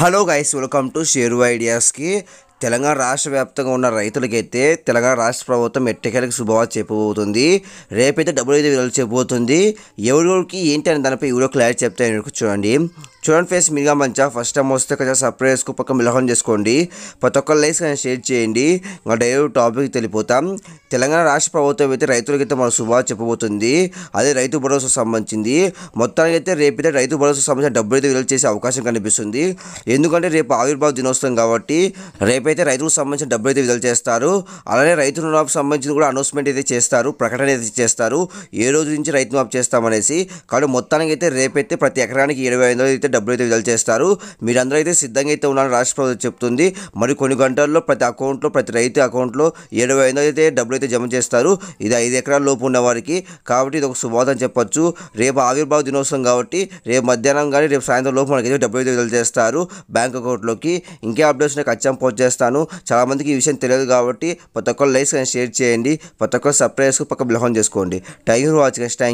Hello guys, welcome to share ఐడియాస్కి. తెలంగాణ రాష్ట్ర వ్యాప్తంగా ఉన్న రైతులకైతే తెలంగాణ రాష్ట్ర ప్రభుత్వం ఎట్టకేలకు శుభవార్త చెప్పబోతుంది. రేపైతే డబ్బులు అయితే విడుదల చెప్పబోతుంది. ఎవరికి ఏంటి అనే దానిపై వీడియో క్లారిటీ చెప్తాను. చూడండి ఫ్రెండ్స్, మీగా మంచిగా ఫస్ట్ టైం వస్తే కొంచెం సబ్స్క్రైబ్ చేసుకు పక్క మిలహం చేసుకోండి. ప్రతి ఒక్క లైక్స్ షేర్ చేయండి. ఇంకా డైరెక్ట్ టాపిక్ తెలిపోతాం. తెలంగాణ రాష్ట్ర ప్రభుత్వం అయితే రైతులకైతే మన శుభవార్త చెప్పబోతుంది. అదే రైతు భరోసా సంబంధించింది. మొత్తానికి అయితే రేపైతే రైతు భరోసా సంబంధించిన డబ్బులు అయితే విడుదల చేసే అవకాశం కనిపిస్తుంది. ఎందుకంటే రేపు ఆవిర్భావ దినోత్సవం కాబట్టి రేపైతే రైతులకు సంబంధించిన డబ్బులు అయితే విడుదల చేస్తారు. అలానే రైతు రుణమాఫీ సంబంధించిన కూడా అనౌన్స్మెంట్ అయితే చేస్తారు, ప్రకటన అయితే చేస్తారు ఏ రోజు నుంచి రైతు మాఫీ చేస్తామనేసి. కాబట్టి మొత్తానికి అయితే రేపైతే ప్రతి ఎకరానికి 25,000 అయితే డబ్బులు అయితే విడుదల చేస్తారు. మీరందరూ అయితే సిద్ధంగా అయితే ఉన్నారని రాష్ట్ర ప్రభుత్వం చెప్తుంది. మరి కొన్ని గంటల్లో ప్రతి అకౌంట్లో, ప్రతి రైతు అకౌంట్లో 75,000 అయితే డబ్బులు అయితే జమ చేస్తారు. ఇది 5 ఎకరాల లోపు ఉన్న వారికి. కాబట్టి ఇది ఒక శుభవార్త అని చెప్పొచ్చు. రేపు ఆవిర్భావ దినోత్సవం కాబట్టి రేపు మధ్యాహ్నం కానీ రేపు సాయంత్రం లోపు మనకైతే డబ్బులు అయితే విడుదల చేస్తారు బ్యాంక్ అకౌంట్లోకి. ఇంకే అప్డేట్స్ నాకు ఖచ్చితంగా పోస్ట్ చేస్తాను. చాలామందికి ఈ విషయం తెలియదు కాబట్టి ప్రతి ఒక్కరు లైక్స్ షేర్ చేయండి. ప్రతి ఒక్కరు సబ్స్క్రైబ్ పక్క బిల్ ఆన్ చేసుకోండి. Thank you for watching. Thank